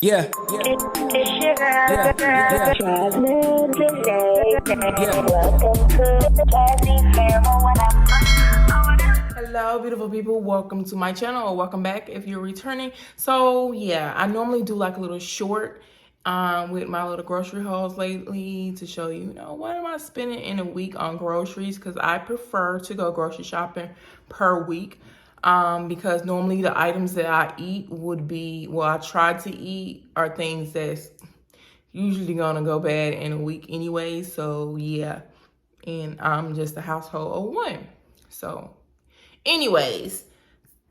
Yeah, It's your yeah, girl, yeah, Jasmine Janae. yeah. Welcome to the Cassie Family. Hello, beautiful people. Welcome to my channel, or welcome back if you're returning. So yeah, I normally do like a little short with my little grocery hauls lately to show you, what am I spending in a week on groceries, because I prefer to go grocery shopping per week. Because normally the items that I eat would be, well, I try to eat are things that's usually gonna go bad in a week anyway. So yeah, and I'm just a household of one. So anyways,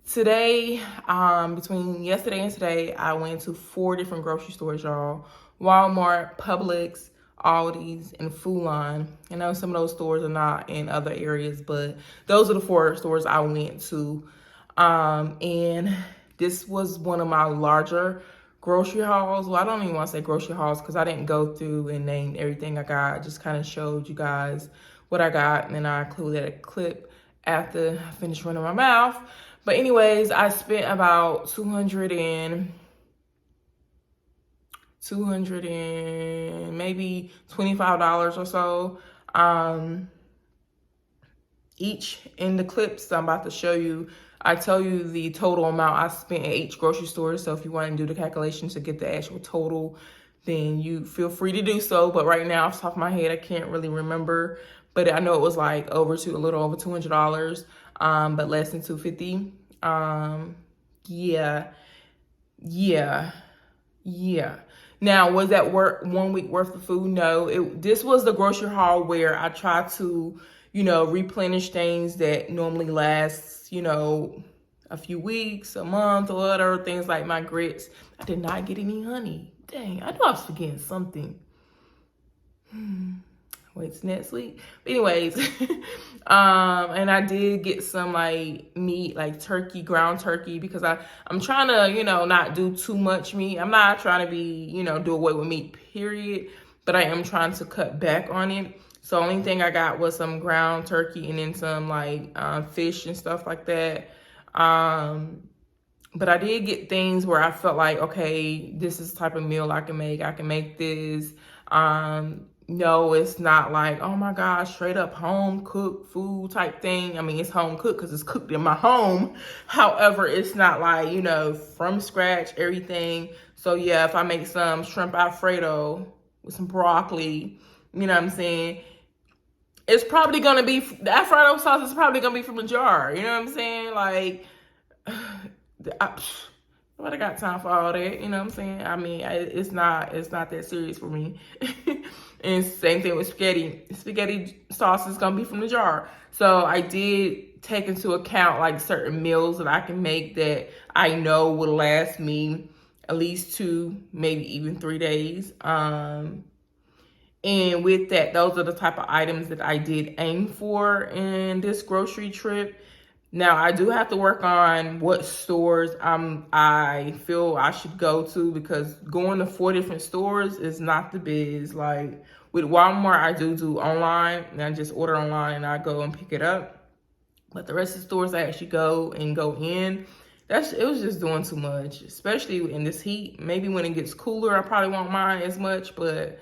today, between yesterday and today, I went to 4 different grocery stores, y'all. Walmart, Publix, Aldi's, and Food Line. I know some of those stores are not in other areas, but those are the 4 stores I went to. And this was one of my larger grocery hauls. Well, I don't even want to say grocery hauls because I didn't go through and name everything I got. I just kind of showed you guys what I got, and then I included a clip after I finished running my mouth. But anyways, I spent about 200 and maybe $25 or so each. In the clips I'm about to show you, I tell you the total amount I spent at each grocery store. So if you want to do the calculations to get the actual total, then you feel free to do so. But right now, off the top of my head, I can't really remember. But I know it was like a little over $200, but less than $250. Yeah. Now, was that worth 1 week worth of food? No. This was the grocery haul where I try to, replenish things that normally lasts, a few weeks, a month, or whatever. Things like my grits. I did not get any honey. Dang, I knew I was forgetting something. Wait till next week. But anyways, and I did get some like meat, like turkey, ground turkey, because I'm trying to, not do too much meat. I'm not trying to be, do away with meat, period. But I am trying to cut back on it. So only thing I got was some ground turkey and then some like fish and stuff like that. But I did get things where I felt like, okay, this is the type of meal I can make. I can make this. No, it's not like, oh my gosh, straight up home cooked food type thing. I mean, it's home cooked because it's cooked in my home. However, it's not like, from scratch, everything. So yeah, if I make some shrimp Alfredo with some broccoli, you know what I'm saying? It's probably going to be, the Alfredo sauce is probably going to be from a jar. You know what I'm saying? Like, nobody got time for all that. You know what I'm saying? I mean, it's not that serious for me. And same thing with spaghetti. Spaghetti sauce is going to be from the jar. So I did take into account like certain meals that I can make that I know will last me at least 2, maybe even 3 days. And with that, those are the type of items that I did aim for in this grocery trip. Now, I do have to work on what stores I feel I should go to, because going to 4 different stores is not the biz. Like with Walmart, I do online, and I just order online and I go and pick it up. But the rest of the stores I actually go in, it was just doing too much, especially in this heat. Maybe when it gets cooler, I probably won't mind as much, but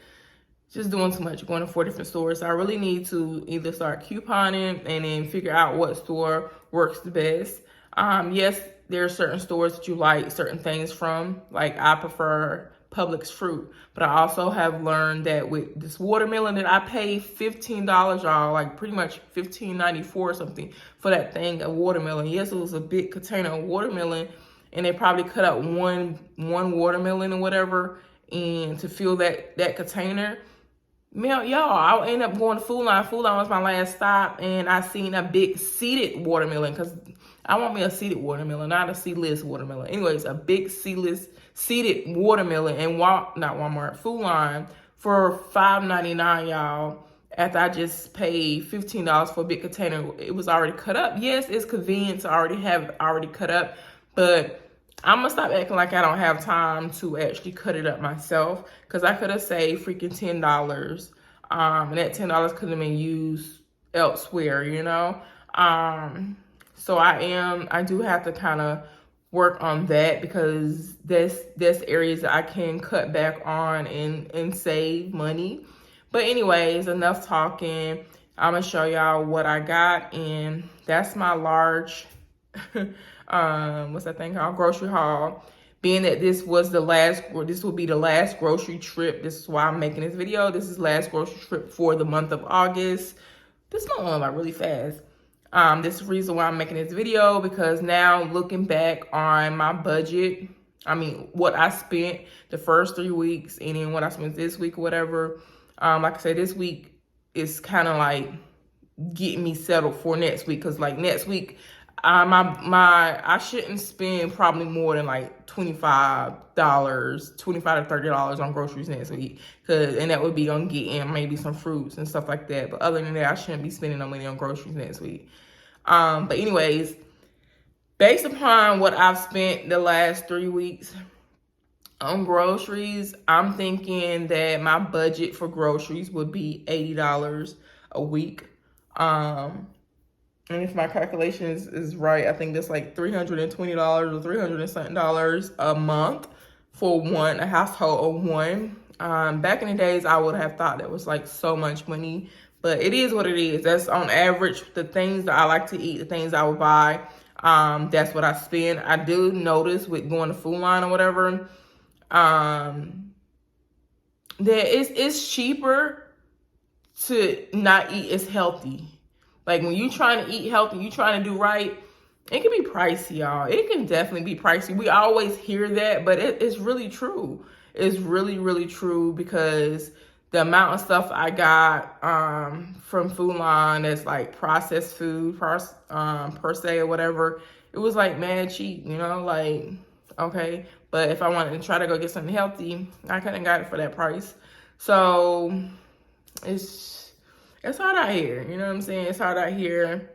just doing too much, going to 4 different stores. So I really need to either start couponing and then figure out what store works the best. Yes, there are certain stores that you like certain things from. Like I prefer Publix fruit, but I also have learned that with this watermelon that I paid $15, y'all, like pretty much $15.94 or something for that thing of watermelon. Yes, it was a big container of watermelon, and they probably cut out one watermelon or whatever, and to fill that container. Man, y'all, I ended up going to Food Line. Food Line was my last stop, and I seen a big seeded watermelon, because I want me a seeded watermelon, not a seedless watermelon. Anyways, a big seeded watermelon in not Walmart, Food Line for $5.99, y'all. After I just paid $15 for a big container, it was already cut up. Yes, it's convenient to already have it already cut up, but I'm gonna stop acting like I don't have time to actually cut it up myself, because I could have saved freaking $10. And that $10 could have been used elsewhere, So I do have to kind of work on that, because there's areas that I can cut back on and save money. But anyways, enough talking. I'm gonna show y'all what I got, and that's my large what's that thing called, grocery haul. Being that this will be the last grocery trip, this is why I'm making this video. This is the last grocery trip for the month of August. This month went by really fast. This is the reason why I'm making this video, because now looking back on my budget, I mean, what I spent the first 3 weeks and then what I spent this week or whatever. Like I said, this week is kind of like getting me settled for next week. Cause like next week, I shouldn't spend probably more than like $25 to $30 on groceries next week. And that would be on getting maybe some fruits and stuff like that. But other than that, I shouldn't be spending no money on groceries next week. But anyways, based upon what I've spent the last 3 weeks on groceries, I'm thinking that my budget for groceries would be $80 a week. And if my calculations is right, I think that's like $320 or $300 and something a month for a household of one. Back in the days, I would have thought that was like so much money, but it is what it is. That's on average, the things that I like to eat, the things I would buy. That's what I spend. I do notice with going to Food Line or whatever, that it's cheaper to not eat as healthy. Like when you trying to eat healthy, you trying to do right, it can be pricey, y'all. It can definitely be pricey. We always hear that, but it's really true. It's really, really true, because the amount of stuff I got from Food Line that's like processed food per se or whatever, it was like mad cheap, you know, like, okay. But if I wanted to try to go get something healthy, I couldn't got it for that price. So it's hard out here, you know what I'm saying? It's hard out here.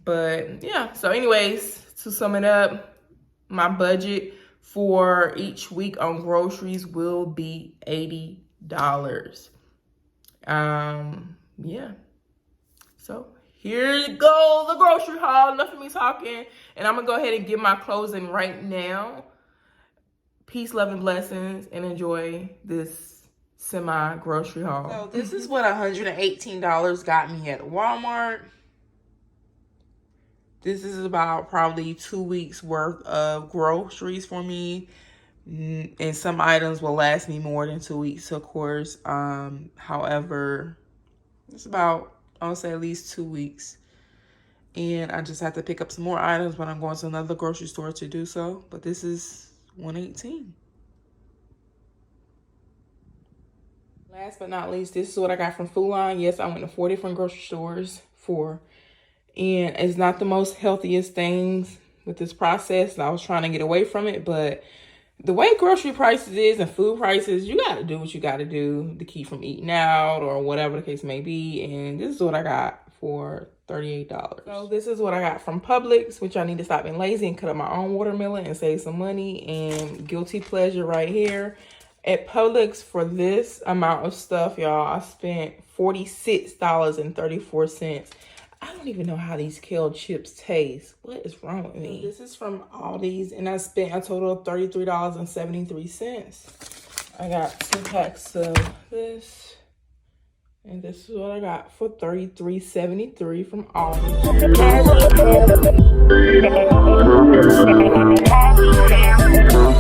But yeah, so anyways, to sum it up, my budget for each week on groceries will be $80. Yeah. So here you go, the grocery haul. Enough of me talking. And I'm gonna go ahead and get my closing right now. Peace, love, and blessings, and enjoy this semi-grocery haul. So this is what $118 got me at Walmart. This is about probably 2 weeks worth of groceries for me. And some items will last me more than 2 weeks, of course. However, it's about, I would say, at least 2 weeks. And I just have to pick up some more items when I'm going to another grocery store to do so. But this is $118. Last but not least, this is what I got from Food Line. Yes, I went to 4 different grocery stores and it's not the most healthiest things with this process. I was trying to get away from it, but the way grocery prices is and food prices, you got to do what you got to do to keep from eating out or whatever the case may be. And this is what I got for $38. So this is what I got from Publix, which I need to stop being lazy and cut up my own watermelon and save some money. And guilty pleasure right here. At Publix, for this amount of stuff, y'all, I spent $46.34. I don't even know how these kale chips taste. What is wrong with me? This is from Aldi's, and I spent a total of $33.73. I got 2 packs of this, and this is what I got for $33.73 from Aldi's.